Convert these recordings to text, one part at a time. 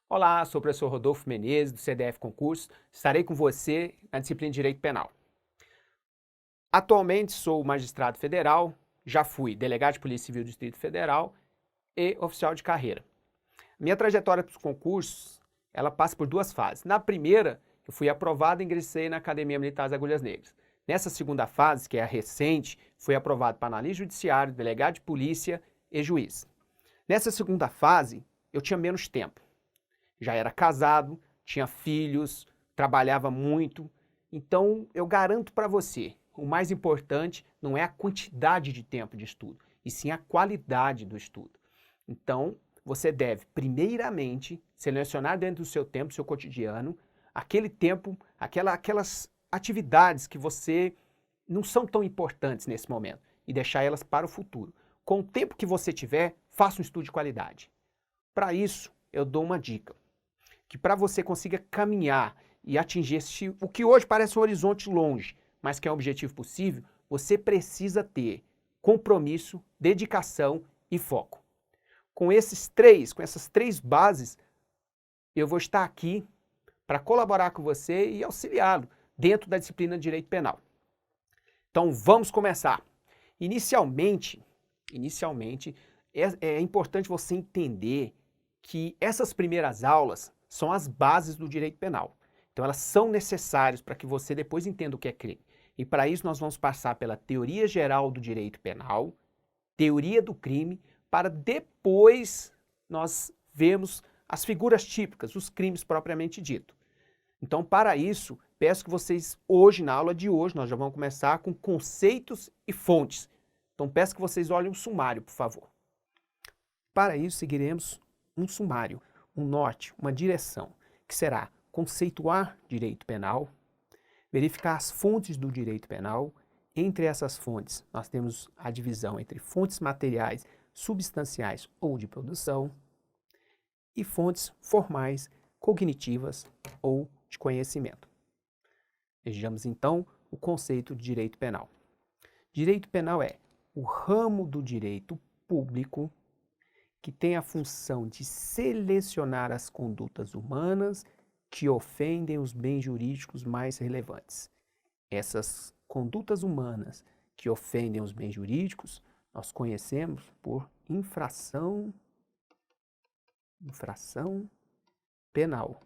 Olá, sou o professor Rodolfo Menezes, do CDF Concursos. Estarei com você na disciplina de Direito Penal. Atualmente sou magistrado federal, já fui delegado de Polícia Civil do Distrito Federal e oficial de carreira. Minha trajetória para os concursos, ela passa por duas fases. Na primeira, eu fui aprovado e ingressei na Academia Militar das Agulhas Negras. Nessa segunda fase, que é a recente, fui aprovado para analista judiciário, delegado de polícia e juiz. Nessa segunda fase, eu tinha menos tempo. Já era casado, tinha filhos, trabalhava muito. Então, eu garanto para você, o mais importante não é a quantidade de tempo de estudo, e sim a qualidade do estudo. Então, você deve, primeiramente, selecionar dentro do seu tempo, do seu cotidiano, aquele tempo, aquelas atividades que você não são tão importantes nesse momento, e deixar elas para o futuro. Com o tempo que você tiver, faça um estudo de qualidade. Para isso, eu dou uma dica que para você consiga caminhar e atingir o que hoje parece um horizonte longe, mas que é um objetivo possível, você precisa ter compromisso, dedicação e foco. Com essas três bases, eu vou estar aqui para colaborar com você e auxiliá-lo dentro da disciplina de Direito Penal. Então vamos começar. Inicialmente é importante você entender que essas primeiras aulas são as bases do direito penal. Então elas são necessárias para que você depois entenda o que é crime. E para isso nós vamos passar pela teoria geral do direito penal, teoria do crime, para depois nós vermos as figuras típicas, os crimes propriamente dito. Então para isso, peço que vocês hoje, na aula de hoje, nós já vamos começar com conceitos e fontes. Então peço que vocês olhem um sumário, por favor. Para isso seguiremos um sumário, um norte, uma direção, que será conceituar direito penal, verificar as fontes do direito penal. Entre essas fontes, nós temos a divisão entre fontes materiais, substanciais ou de produção, e fontes formais, cognitivas ou de conhecimento. Vejamos então o conceito de direito penal. Direito penal é o ramo do direito público que tem a função de selecionar as condutas humanas que ofendem os bens jurídicos mais relevantes. Essas condutas humanas que ofendem os bens jurídicos, nós conhecemos por infração penal.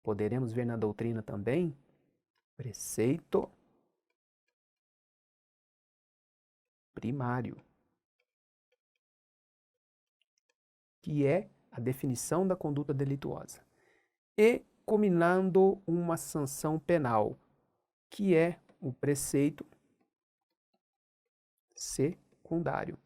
Poderemos ver na doutrina também preceito primário, que é a definição da conduta delituosa, e combinando uma sanção penal, que é o preceito secundário.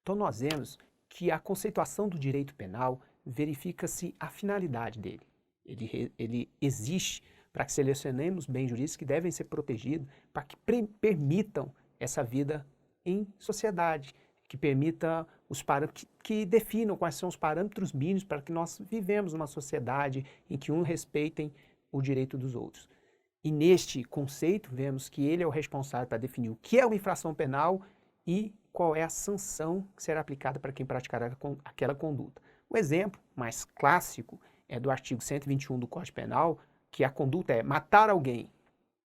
Então nós vemos que a conceituação do direito penal verifica-se a finalidade dele. Ele existe para que selecionemos bens jurídicos que devem ser protegidos, para que permitam essa vida em sociedade, que permita os parâmetros, que definam quais são os parâmetros mínimos para que nós vivemos numa sociedade em que uns respeitem o direito dos outros. E neste conceito, vemos que ele é o responsável para definir o que é uma infração penal e qual é a sanção que será aplicada para quem praticar aquela conduta. O exemplo mais clássico é do artigo 121 do Código Penal, que a conduta é matar alguém,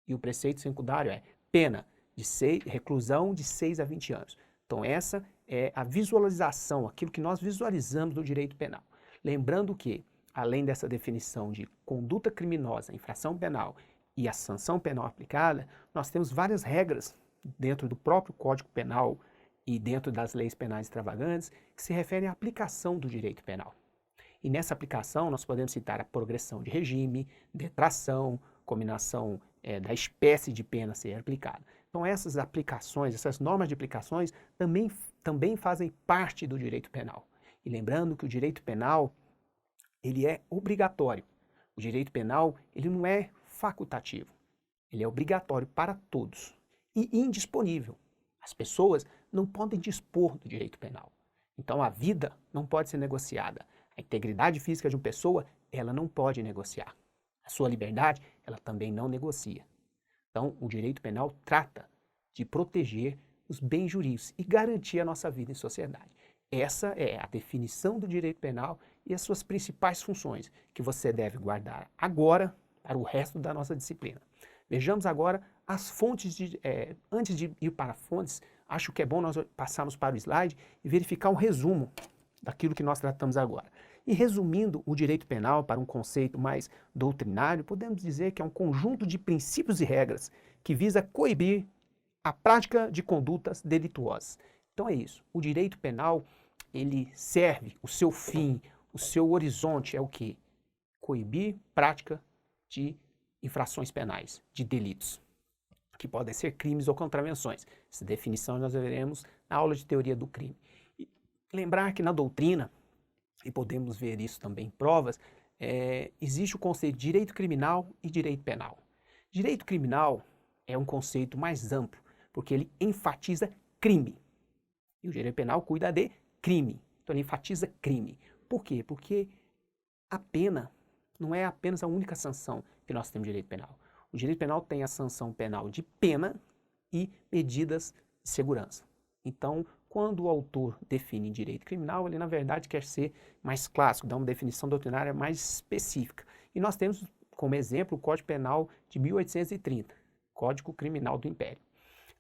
e o preceito secundário é pena de reclusão de 6 a 20 anos. Então essa é a visualização, aquilo que nós visualizamos do direito penal. Lembrando que, além dessa definição de conduta criminosa, infração penal e a sanção penal aplicada, nós temos várias regras dentro do próprio Código Penal e dentro das leis penais extravagantes que se referem à aplicação do direito penal. E nessa aplicação nós podemos citar a progressão de regime, detração, combinação da espécie de pena a ser aplicada. Então essas aplicações, essas normas de aplicações também fazem parte do direito penal. E lembrando que o direito penal, ele é obrigatório. O direito penal, ele não é facultativo. Ele é obrigatório para todos e indisponível. As pessoas não podem dispor do direito penal. Então a vida não pode ser negociada. A integridade física de uma pessoa, ela não pode negociar. A sua liberdade, ela também não negocia. Então, o direito penal trata de proteger os bens jurídicos e garantir a nossa vida em sociedade. Essa é a definição do direito penal e as suas principais funções, que você deve guardar agora para o resto da nossa disciplina. Vejamos agora as fontes. Antes de ir para fontes, acho que é bom nós passarmos para o slide e verificar um resumo daquilo que nós tratamos agora. E resumindo o direito penal para um conceito mais doutrinário, podemos dizer que é um conjunto de princípios e regras que visa coibir a prática de condutas delituosas. Então é isso, o direito penal, ele serve, o seu fim, o seu horizonte é o quê? Coibir prática de infrações penais, de delitos, que podem ser crimes ou contravenções. Essa definição nós veremos na aula de teoria do crime. E lembrar que na doutrina, e podemos ver isso também em provas, existe o conceito de direito criminal e direito penal. Direito criminal é um conceito mais amplo, porque ele enfatiza crime. E o direito penal cuida de crime. Então ele enfatiza crime. Por quê? Porque a pena não é apenas a única sanção que nós temos no direito penal. O direito penal tem a sanção penal de pena e medidas de segurança. Então, quando o autor define direito criminal, ele na verdade quer ser mais clássico, dar uma definição doutrinária mais específica. E nós temos como exemplo o Código Penal de 1830, Código Criminal do Império.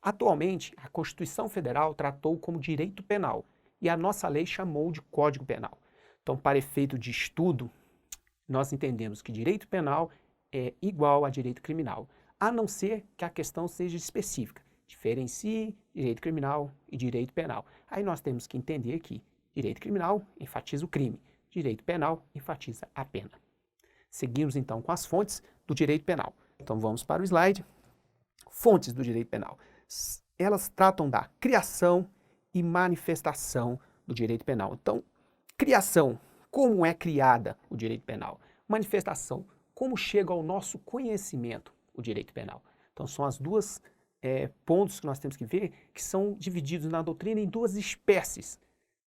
Atualmente, a Constituição Federal tratou como direito penal e a nossa lei chamou de Código Penal. Então, para efeito de estudo, nós entendemos que direito penal é igual a direito criminal, a não ser que a questão seja específica. Diferencie direito criminal e direito penal. Aí nós temos que entender que direito criminal enfatiza o crime, direito penal enfatiza a pena. Seguimos então com as fontes do direito penal. Então vamos para o slide. Fontes do direito penal. Elas tratam da criação e manifestação do direito penal. Então, criação, como é criada o direito penal? Manifestação, como chega ao nosso conhecimento o direito penal? Então, são as duas pontos que nós temos que ver, que são divididos na doutrina em duas espécies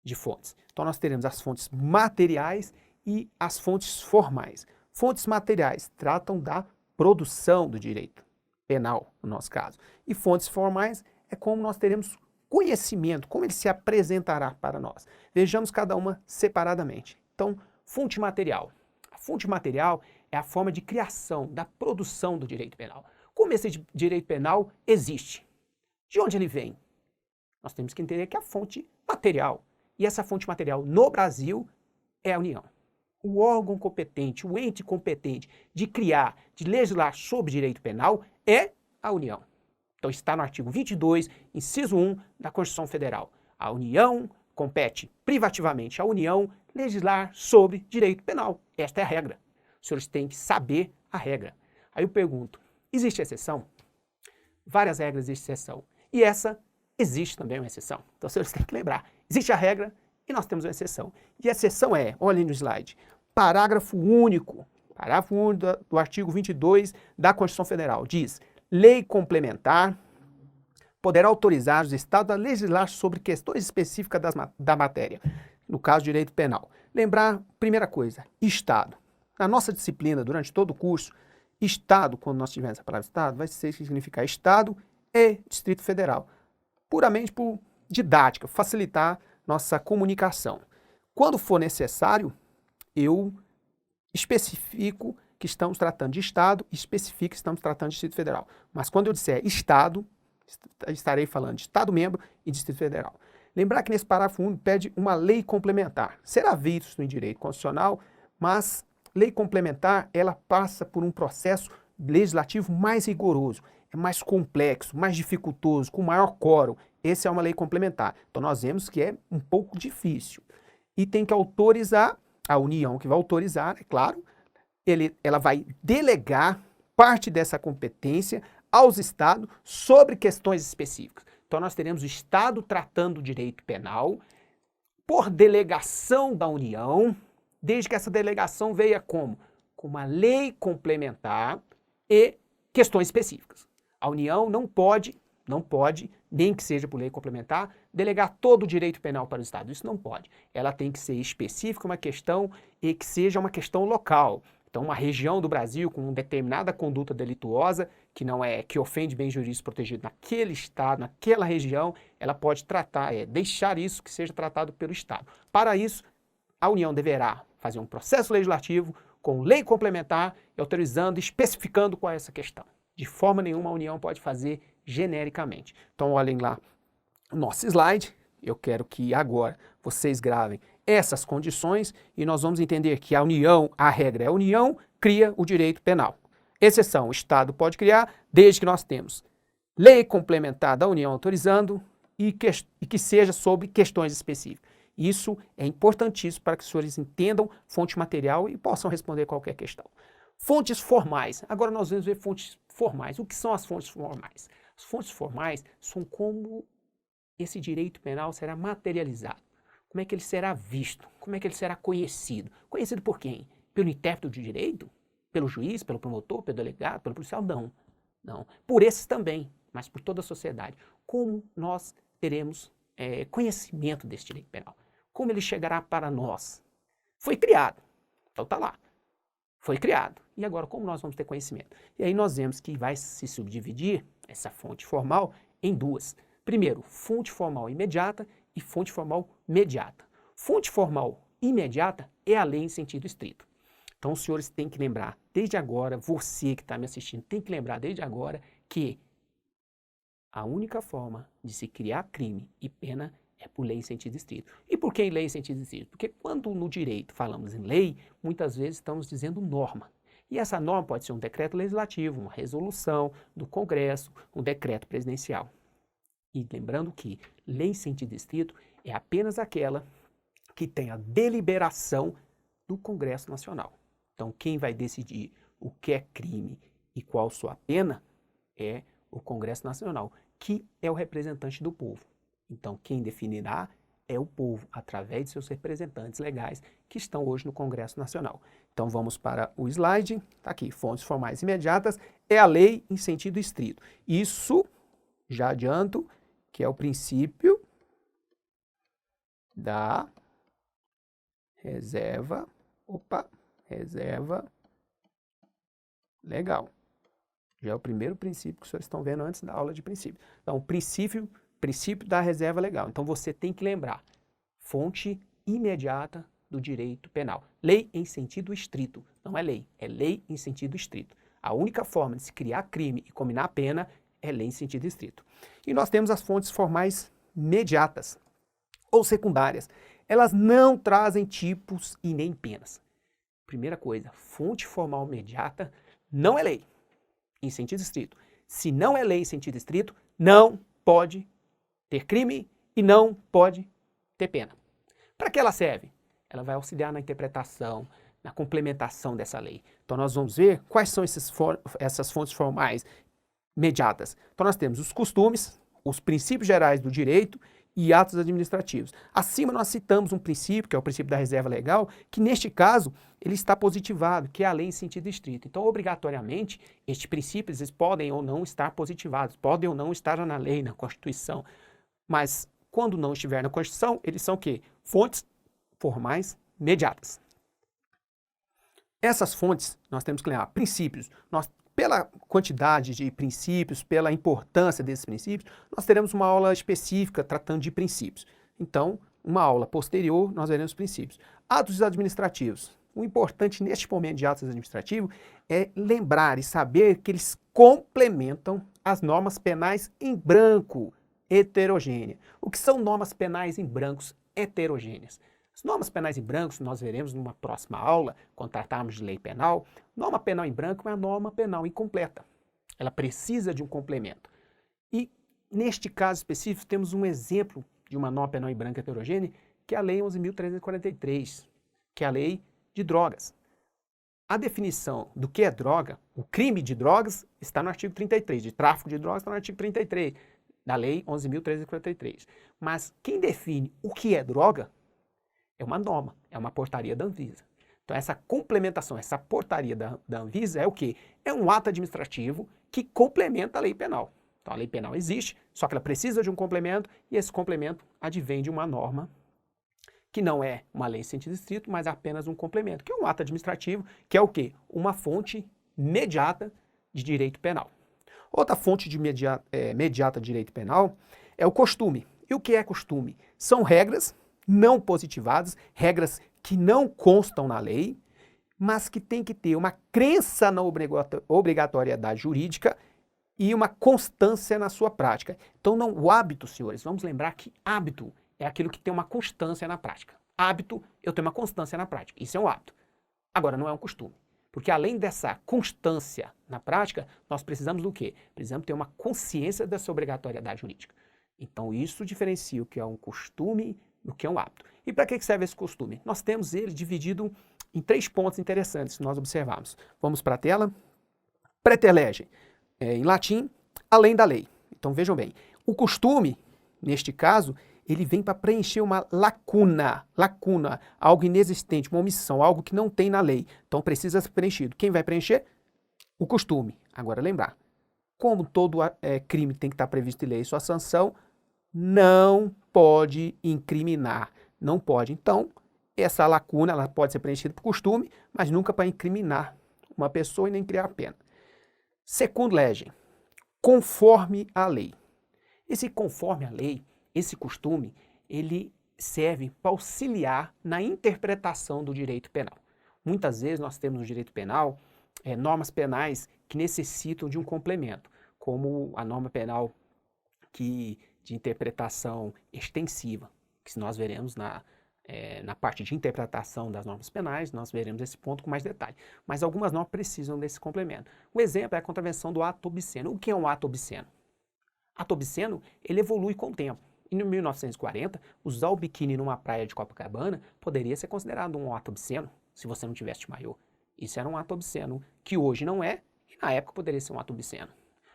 de fontes. Então, nós teremos as fontes materiais e as fontes formais. Fontes materiais tratam da produção do direito penal, no nosso caso. E fontes formais é como nós teremos conhecimento, como ele se apresentará para nós. Vejamos cada uma separadamente. Então, fonte material. A fonte material é a forma de criação, da produção do direito penal. Como esse direito penal existe? De onde ele vem? Nós temos que entender que é a fonte material. E essa fonte material no Brasil é a União. O órgão competente, o ente competente de criar, de legislar sobre direito penal é a União. Então está no artigo 22, inciso 1 da Constituição Federal. A União compete privativamente à União legislar sobre direito penal. Esta é a regra. Os senhores têm que saber a regra. Aí eu pergunto, existe exceção? Várias regras existem exceção. E essa existe também uma exceção. Então os senhores têm que lembrar. Existe a regra e nós temos uma exceção. E a exceção é, olhem no slide, parágrafo único do artigo 22 da Constituição Federal. Diz, lei complementar poderá autorizar os estados a legislar sobre questões específicas da matéria, no caso, direito penal. Lembrar, primeira coisa, Estado. Na nossa disciplina, durante todo o curso, Estado, quando nós tivermos a palavra Estado, vai significar Estado e Distrito Federal. Puramente por didática, facilitar nossa comunicação. Quando for necessário, eu especifico que estamos tratando de Estado e especifico que estamos tratando de Distrito Federal. Mas quando eu disser Estado, estarei falando de Estado-membro e Distrito Federal. Lembrar que nesse parágrafo 1 pede uma lei complementar. Será visto em direito constitucional, mas lei complementar, ela passa por um processo legislativo mais rigoroso, é mais complexo, mais dificultoso, com maior quórum. Essa é uma lei complementar. Então nós vemos que é um pouco difícil. E tem que autorizar, a União que vai autorizar, é claro, ela vai delegar parte dessa competência aos estados sobre questões específicas. Então nós teremos o Estado tratando o direito penal por delegação da União, desde que essa delegação venha como? Com uma lei complementar e questões específicas. A União não pode, nem que seja por lei complementar, delegar todo o direito penal para o Estado. Isso não pode. Ela tem que ser específica, uma questão, e que seja uma questão local. Então, uma região do Brasil com uma determinada conduta delituosa, que ofende bens jurídicos protegidos naquele estado, naquela região, ela pode deixar isso que seja tratado pelo Estado. Para isso, a União deverá fazer um processo legislativo com lei complementar, autorizando e especificando qual é essa questão. De forma nenhuma a União pode fazer genericamente. Então, olhem lá o nosso slide. Eu quero que agora vocês gravem essas condições e nós vamos entender que a regra é a União, cria o direito penal. Exceção, o Estado pode criar, desde que nós temos lei complementar da União autorizando e que seja sobre questões específicas. Isso é importantíssimo para que os senhores entendam fonte material e possam responder qualquer questão. Fontes formais. Agora nós vamos ver fontes formais. O que são as fontes formais? As fontes formais são como esse direito penal será materializado. Como é que ele será visto? Como é que ele será conhecido? Conhecido por quem? Pelo intérprete de direito? Pelo juiz? Pelo promotor? Pelo delegado? Pelo policial? Não. Não. Por esses também, mas por toda a sociedade. Como nós teremos conhecimento desse direito penal? Como ele chegará para nós? Foi criado. Então está lá. Foi criado. E agora, como nós vamos ter conhecimento? E aí nós vemos que vai se subdividir essa fonte formal em duas. Primeiro, fonte formal imediata e fonte formal mediata. Fonte formal imediata é a lei em sentido estrito. Então, os senhores têm que lembrar, desde agora, você que está me assistindo, tem que lembrar desde agora que a única forma de se criar crime e pena é por lei em sentido estrito. E por que lei em sentido estrito? Porque quando no direito falamos em lei, muitas vezes estamos dizendo norma. E essa norma pode ser um decreto legislativo, uma resolução do Congresso, um decreto presidencial. E lembrando que lei em sentido estrito é apenas aquela que tem a deliberação do Congresso Nacional. Então, quem vai decidir o que é crime e qual sua pena é o Congresso Nacional, que é o representante do povo. Então, quem definirá é o povo, através de seus representantes legais que estão hoje no Congresso Nacional. Então, vamos para o slide. Está aqui, fontes formais imediatas é a lei em sentido estrito. Isso, já adianto, que é o princípio da reserva, reserva legal. Já é o primeiro princípio que vocês estão vendo antes da aula de princípio. Então, o princípio da reserva legal. Então, você tem que lembrar, fonte imediata do direito penal. Lei em sentido estrito, não é lei em sentido estrito. A única forma de se criar crime e combinar a pena é lei em sentido estrito. E nós temos as fontes formais mediatas ou secundárias. Elas não trazem tipos e nem penas. Primeira coisa, fonte formal mediata não é lei em sentido estrito. Se não é lei em sentido estrito, não pode ter crime e não pode ter pena. Para que ela serve? Ela vai auxiliar na interpretação, na complementação dessa lei. Então nós vamos ver quais são essas fontes formais mediatas. Então nós temos os costumes, os princípios gerais do direito e atos administrativos. Acima nós citamos um princípio, que é o princípio da reserva legal, que neste caso ele está positivado, que é a lei em sentido estrito. Então, obrigatoriamente, estes princípios eles podem ou não estar positivados, podem ou não estar na lei, na Constituição. Mas quando não estiver na Constituição, eles são o quê? Fontes formais mediatas. Essas fontes, nós temos que lembrar, princípios. Pela quantidade de princípios, pela importância desses princípios, nós teremos uma aula específica tratando de princípios. Então, uma aula posterior, nós veremos princípios. Atos administrativos. O importante neste momento de atos administrativos é lembrar e saber que eles complementam as normas penais em branco, heterogênea. O que são normas penais em brancos heterogêneas? As normas penais em brancos, nós veremos numa próxima aula, quando tratarmos de lei penal. Norma penal em branco é a norma penal incompleta. Ela precisa de um complemento. E, neste caso específico, temos um exemplo de uma norma penal em branco heterogênea, que é a Lei 11.343, que é a lei de drogas. A definição do que é droga, o crime de drogas, está no artigo 33, de tráfico de drogas está no artigo 33, da Lei 11.343. Mas quem define o que é droga é uma norma, é uma portaria da Anvisa. Então essa complementação, essa portaria da Anvisa é o quê? É um ato administrativo que complementa a lei penal. Então a lei penal existe, só que ela precisa de um complemento e esse complemento advém de uma norma que não é uma lei em sentido estrito, mas apenas um complemento, que é um ato administrativo, que é o quê? Uma fonte mediata de direito penal. Outra fonte de mediata de direito penal é o costume. E o que é costume? São regras não positivadas, regras que não constam na lei, mas que tem que ter uma crença na obrigatoriedade jurídica e uma constância na sua prática. Então, não, o hábito, senhores, vamos lembrar que hábito é aquilo que tem uma constância na prática. Hábito, eu tenho uma constância na prática. Isso é um hábito. Agora, não é um costume. Porque além dessa constância na prática, nós precisamos do quê? Precisamos ter uma consciência dessa obrigatoriedade jurídica. Então, isso diferencia o que é um costume do que é um hábito. E para que serve esse costume? Nós temos ele dividido em 3 pontos interessantes que nós observamos. Vamos para a tela. Preterlege, em latim, além da lei. Então, vejam bem, o costume, neste caso, ele vem para preencher uma lacuna, algo inexistente, uma omissão, algo que não tem na lei. Então precisa ser preenchido. Quem vai preencher? O costume. Agora lembrar, como todo crime tem que estar previsto em lei sua sanção, não pode incriminar. Não pode. Então, essa lacuna ela pode ser preenchida por costume, mas nunca para incriminar uma pessoa e nem criar pena. Secund legem, conforme a lei. Esse conforme a lei, esse costume, ele serve para auxiliar na interpretação do direito penal. Muitas vezes nós temos no direito penal normas penais que necessitam de um complemento, como a norma penal de interpretação extensiva, que nós veremos na parte de interpretação das normas penais, nós veremos esse ponto com mais detalhe. Mas algumas normas precisam desse complemento. Um exemplo é a contravenção do ato obsceno. O que é um ato obsceno? Ato obsceno, ele evolui com o tempo. Em 1940, usar o biquíni numa praia de Copacabana poderia ser considerado um ato obsceno, se você não tivesse maiô. Isso era um ato obsceno, que hoje não é, e na época poderia ser um ato obsceno.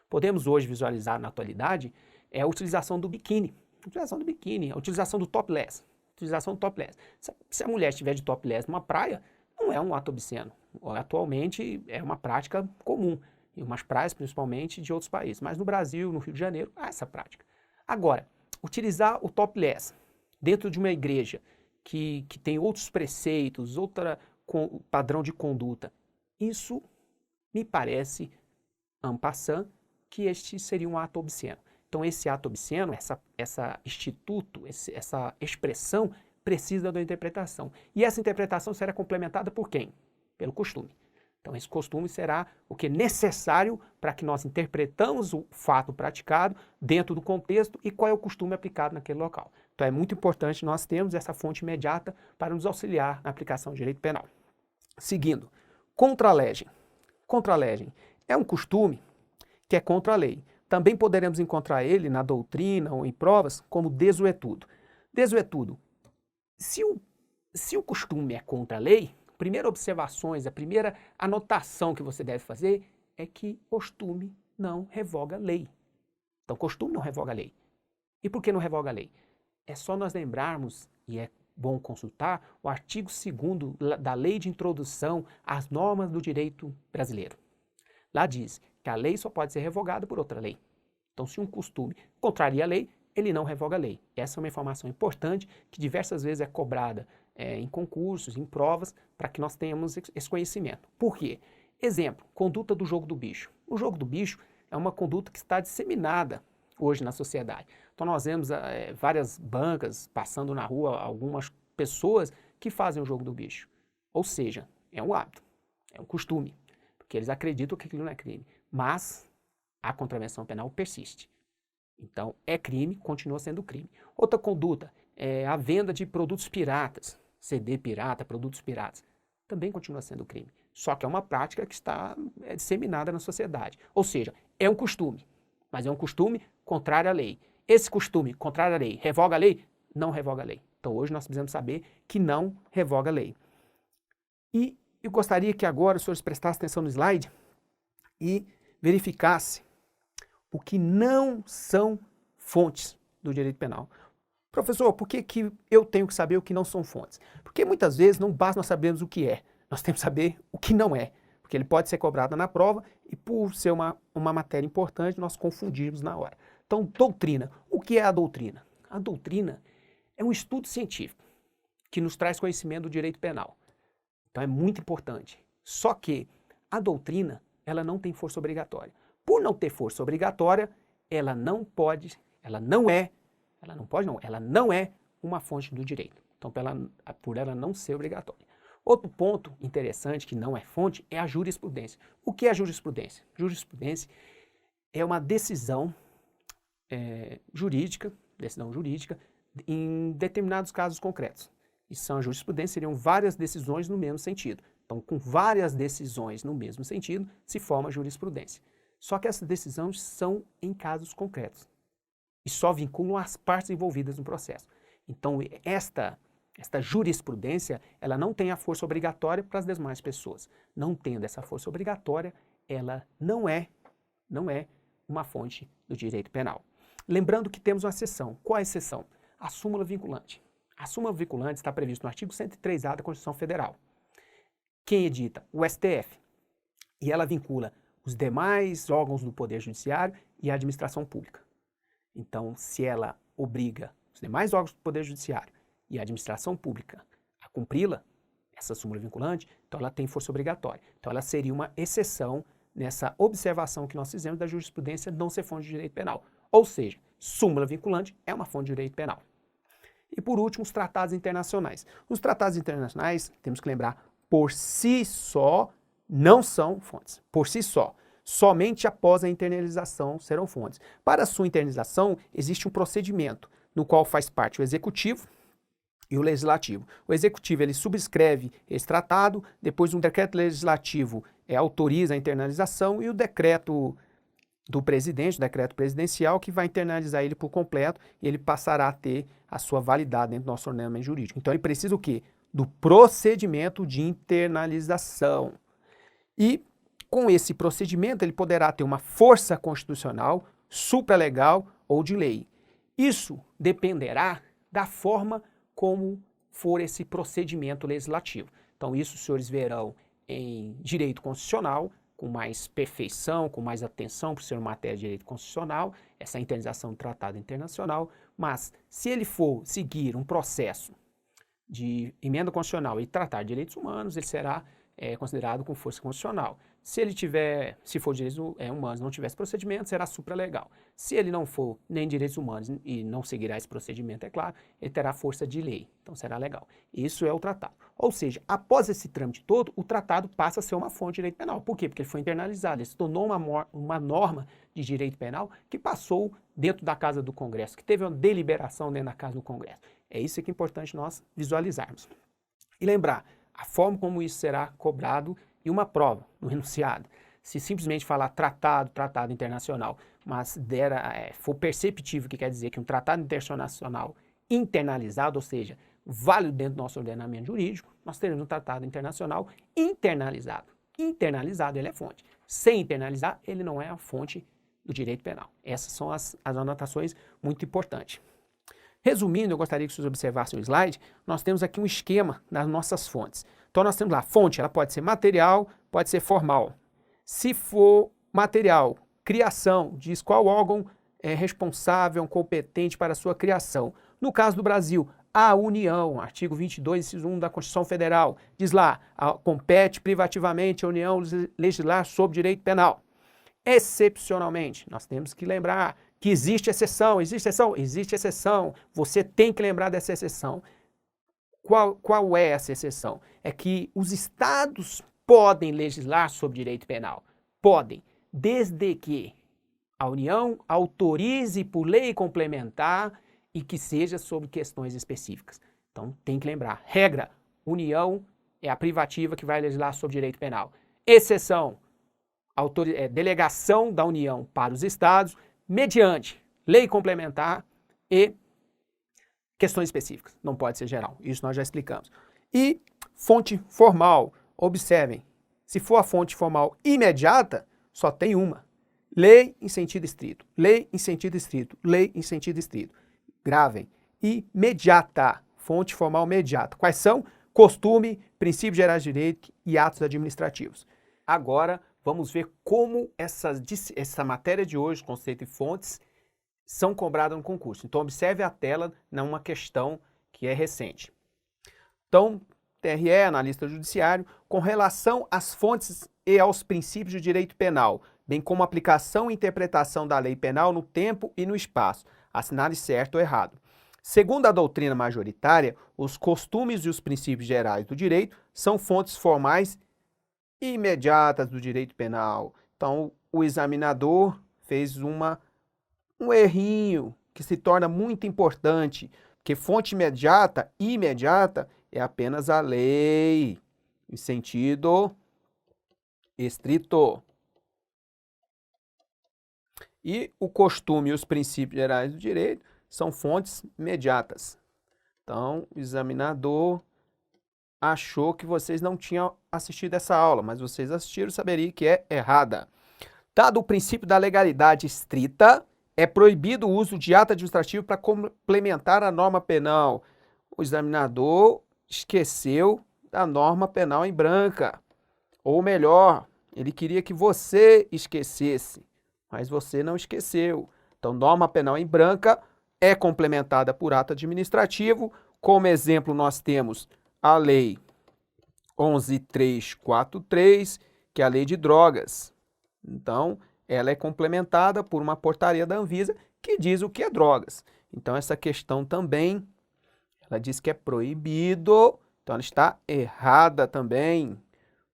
Podemos hoje visualizar na atualidade a utilização do biquíni, a utilização do topless. Se a mulher estiver de topless numa praia, não é um ato obsceno. Atualmente é uma prática comum, em umas praias principalmente de outros países. Mas no Brasil, no Rio de Janeiro, há essa prática. Agora, utilizar o topless dentro de uma igreja que tem outros preceitos, outro padrão de conduta, isso me parece, en passant, que este seria um ato obsceno. Então, esse ato obsceno, essa expressão, precisa da interpretação. E essa interpretação será complementada por quem? Pelo costume. Então, esse costume será o que é necessário para que nós interpretamos o fato praticado dentro do contexto e qual é o costume aplicado naquele local. Então, é muito importante nós termos essa fonte imediata para nos auxiliar na aplicação do direito penal. Seguindo, contralegem. Contralegem é um costume que é contra a lei. Também poderemos encontrar ele na doutrina ou em provas como desuetudo. Desuetudo. Se o costume é contra a lei, a primeira observação, a primeira anotação que você deve fazer é que costume não revoga a lei. Então, costume não revoga a lei. E por que não revoga a lei? É só nós lembrarmos, e é bom consultar, o artigo 2º da Lei de Introdução às Normas do Direito Brasileiro. Lá diz que a lei só pode ser revogada por outra lei. Então, se um costume contraria a lei, ele não revoga a lei. Essa é uma informação importante que diversas vezes é cobrada em concursos, em provas, para que nós tenhamos esse conhecimento. Por quê? Exemplo, conduta do jogo do bicho. O jogo do bicho é uma conduta que está disseminada hoje na sociedade. Então, nós vemos várias bancas passando na rua, algumas pessoas que fazem o jogo do bicho. Ou seja, é um hábito, é um costume, porque eles acreditam que aquilo não é crime. Mas a contravenção penal persiste. Então, é crime, continua sendo crime. Outra conduta é a venda de produtos piratas, CD pirata, produtos piratas, também continua sendo crime. Só que é uma prática que está disseminada na sociedade. Ou seja, é um costume, mas é um costume contrário à lei. Esse costume contrário à lei revoga a lei? Não revoga a lei. Então, hoje nós precisamos saber que não revoga a lei. E eu gostaria que agora os senhores prestassem atenção no slide e verificasse o que não são fontes do direito penal. Professor, por que eu tenho que saber o que não são fontes? Porque muitas vezes não basta nós sabermos o que é, nós temos que saber o que não é, porque ele pode ser cobrado na prova e por ser uma matéria importante nós confundirmos na hora. Então, doutrina. O que é a doutrina? A doutrina é um estudo científico que nos traz conhecimento do direito penal. Então é muito importante. Só que a doutrina, ela não tem força obrigatória. Por não ter força obrigatória, ela não é uma fonte do direito. Então, por ela não ser obrigatória. Outro ponto interessante que não é fonte é a jurisprudência. O que é a jurisprudência? Jurisprudência é uma decisão jurídica em determinados casos concretos. E são a jurisprudência, seriam várias decisões no mesmo sentido. Então, com várias decisões no mesmo sentido, se forma a jurisprudência. Só que essas decisões são em casos concretos e só vinculam as partes envolvidas no processo. Então, esta jurisprudência, ela não tem a força obrigatória para as demais pessoas. Não tendo essa força obrigatória, ela não é uma fonte do direito penal. Lembrando que temos uma exceção. Qual é a exceção? A súmula vinculante. A súmula vinculante está prevista no artigo 103A da Constituição Federal. Quem edita? O STF. E ela vincula os demais órgãos do Poder Judiciário e a administração pública. Então, se ela obriga os demais órgãos do Poder Judiciário e a administração pública a cumpri-la, essa súmula vinculante, então ela tem força obrigatória. Então, ela seria uma exceção nessa observação que nós fizemos da jurisprudência não ser fonte de direito penal. Ou seja, súmula vinculante é uma fonte de direito penal. E por último, os tratados internacionais. Os tratados internacionais, temos que lembrar, por si só, não são fontes. Por si só. Somente após a internalização serão fontes. Para a sua internalização, existe um procedimento no qual faz parte o executivo e o legislativo. O executivo ele subscreve esse tratado, depois um decreto legislativo autoriza a internalização e o decreto do presidente, o decreto presidencial, que vai internalizar ele por completo e ele passará a ter a sua validade dentro do nosso ordenamento jurídico. Então ele precisa o quê? Do procedimento de internalização. E com esse procedimento ele poderá ter uma força constitucional, supralegal ou de lei. Isso dependerá da forma como for esse procedimento legislativo. Então isso os senhores verão em direito constitucional, com mais perfeição, com mais atenção por ser uma matéria de direito constitucional, essa internalização do tratado internacional, mas se ele for seguir um processo de emenda constitucional e tratar de direitos humanos, ele será considerado com força constitucional. Se for direitos humanos não tiver esse procedimento, será supralegal. Se ele não for nem direitos humanos e não seguirá esse procedimento, é claro, ele terá força de lei, então será legal. Isso é o tratado. Ou seja, após esse trâmite todo, o tratado passa a ser uma fonte de direito penal. Por quê? Porque ele foi internalizado, ele se tornou uma norma de direito penal que passou dentro da Casa do Congresso, que teve uma deliberação dentro da Casa do Congresso. É isso que é importante nós visualizarmos. E lembrar, a forma como isso será cobrado e uma prova no enunciado. Se simplesmente falar tratado internacional, mas for perceptível que quer dizer que um tratado internacional internalizado, ou seja, válido dentro do nosso ordenamento jurídico, nós teremos um tratado internacional internalizado. Internalizado, ele é fonte. Sem internalizar, ele não é a fonte do direito penal. Essas são as anotações muito importantes. Resumindo, eu gostaria que vocês observassem o slide, nós temos aqui um esquema das nossas fontes. Então nós temos lá, fonte, ela pode ser material, pode ser formal. Se for material, criação, diz qual órgão é responsável, competente para a sua criação. No caso do Brasil, a União, artigo 22, inciso 1 da Constituição Federal, diz lá, compete privativamente a União legislar sobre direito penal. Excepcionalmente, nós temos que lembrar que existe exceção, existe exceção. Você tem que lembrar dessa exceção. Qual é essa exceção? É que os estados podem legislar sobre direito penal. Podem, desde que a União autorize por lei complementar e que seja sobre questões específicas. Então, tem que lembrar. Regra, União é a privativa que vai legislar sobre direito penal. Exceção, delegação da União para os estados, mediante lei complementar e questões específicas. Não pode ser geral. Isso nós já explicamos. E fonte formal. Observem. Se for a fonte formal imediata, só tem uma. Lei em sentido estrito. Lei em sentido estrito. Lei em sentido estrito. Gravem. Imediata. Fonte formal imediata. Quais são? Costume, princípios gerais de direito e atos administrativos. Agora, vamos ver como essa matéria de hoje, conceito e fontes, são cobradas no concurso. Então, observe a tela numa questão que é recente. Então, TRE, analista judiciário, com relação às fontes e aos princípios de direito penal, bem como a aplicação e interpretação da lei penal no tempo e no espaço, assinale certo ou errado. Segundo a doutrina majoritária, os costumes e os princípios gerais do direito são fontes formais imediatas do direito penal. Então, o examinador fez um errinho que se torna muito importante, porque fonte imediata é apenas a lei, em sentido estrito. E o costume e os princípios gerais do direito são fontes imediatas. Então, o examinador achou que vocês não tinham assistido essa aula, mas vocês assistiram, saberia que é errada. Dado o princípio da legalidade estrita, é proibido o uso de ato administrativo para complementar a norma penal. O examinador esqueceu da norma penal em branca. Ou melhor, ele queria que você esquecesse, mas você não esqueceu. Então, norma penal em branca é complementada por ato administrativo. Como exemplo, nós temos a Lei 11.343, que é a Lei de Drogas. Então, ela é complementada por uma portaria da Anvisa que diz o que é drogas. Então, essa questão também, ela diz que é proibido, então ela está errada também.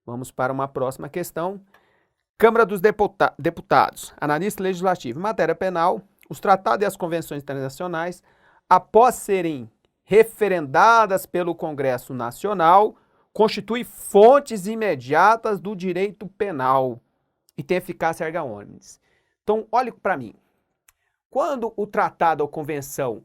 Vamos para uma próxima questão. Câmara dos Deputados, analista legislativo em matéria penal, os tratados e as convenções internacionais, após serem referendadas pelo Congresso Nacional, constituem fontes imediatas do direito penal e tem eficácia erga omnes. Então, olhe para mim. Quando o tratado ou convenção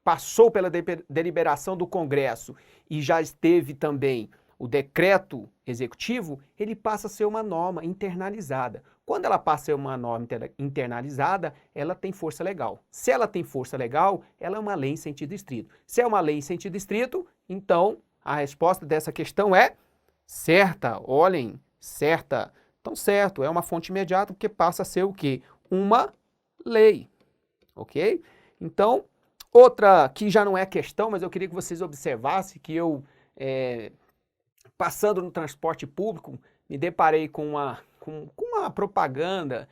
passou pela deliberação do Congresso e já esteve também o decreto executivo, ele passa a ser uma norma internalizada. Quando ela passa a ser uma norma internalizada, ela tem força legal. Se ela tem força legal, ela é uma lei em sentido estrito. Se é uma lei em sentido estrito, então a resposta dessa questão é certa. Olhem, certa. Então, certo, é uma fonte imediata porque passa a ser o quê? Uma lei. Ok? Então, outra que já não é questão, mas eu queria que vocês observassem que eu, passando no transporte público, me deparei com uma propaganda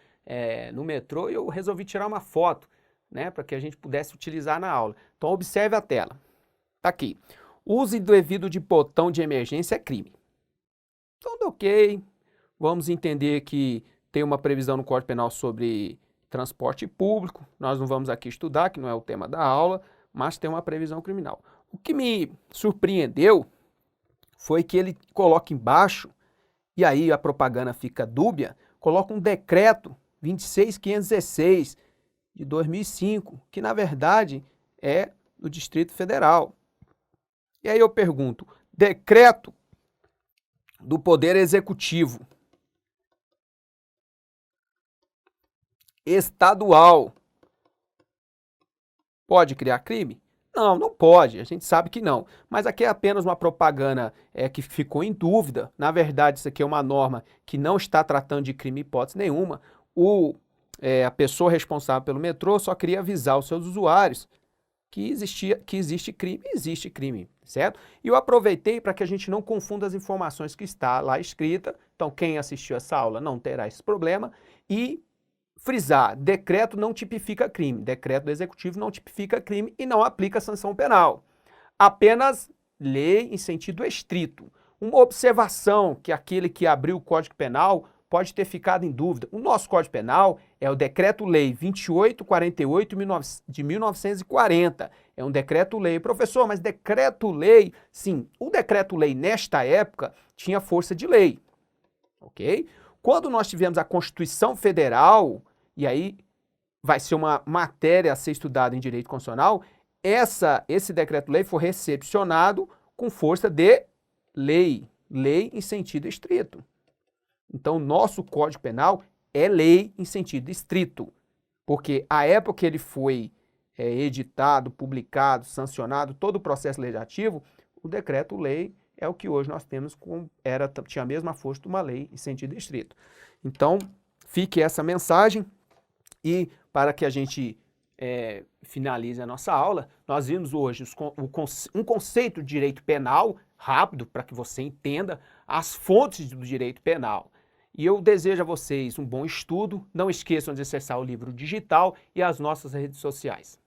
no metrô e eu resolvi tirar uma foto, né, para que a gente pudesse utilizar na aula. Então, observe a tela. Está aqui. Uso indevido de botão de emergência é crime. Tudo ok. Vamos entender que tem uma previsão no Código Penal sobre transporte público. Nós não vamos aqui estudar, que não é o tema da aula, mas tem uma previsão criminal. O que me surpreendeu foi que ele coloca embaixo, e aí a propaganda fica dúbia, coloca um decreto 26.516 de 2005, que na verdade é do Distrito Federal. E aí eu pergunto, decreto do Poder Executivo estadual pode criar crime? Não, não pode, a gente sabe que não. Mas aqui é apenas uma propaganda que ficou em dúvida. Na verdade, isso aqui é uma norma que não está tratando de crime em hipótese nenhuma. A pessoa responsável pelo metrô só queria avisar os seus usuários que existe crime, certo? E eu aproveitei para que a gente não confunda as informações que está lá escrita. Então, quem assistiu essa aula não terá esse problema. E frisar, decreto não tipifica crime, decreto do executivo não tipifica crime e não aplica sanção penal. Apenas lei em sentido estrito. Uma observação que aquele que abriu o Código Penal pode ter ficado em dúvida. O nosso Código Penal é o Decreto-Lei 2848 de 1940. É um decreto-lei. Professor, mas decreto-lei, sim, o decreto-lei nesta época tinha força de lei, ok? Quando nós tivemos a Constituição Federal, e aí vai ser uma matéria a ser estudada em direito constitucional, esse decreto-lei foi recepcionado com força de lei, lei em sentido estrito. Então, o nosso Código Penal é lei em sentido estrito, porque a época que ele foi editado, publicado, sancionado, todo o processo legislativo, o decreto-lei é o que hoje nós temos, tinha a mesma força de uma lei em sentido estrito. Então, fique essa mensagem e para que a gente finalize a nossa aula. Nós vimos hoje um conceito de direito penal rápido, para que você entenda as fontes do direito penal. E eu desejo a vocês um bom estudo. Não esqueçam de acessar o livro digital e as nossas redes sociais.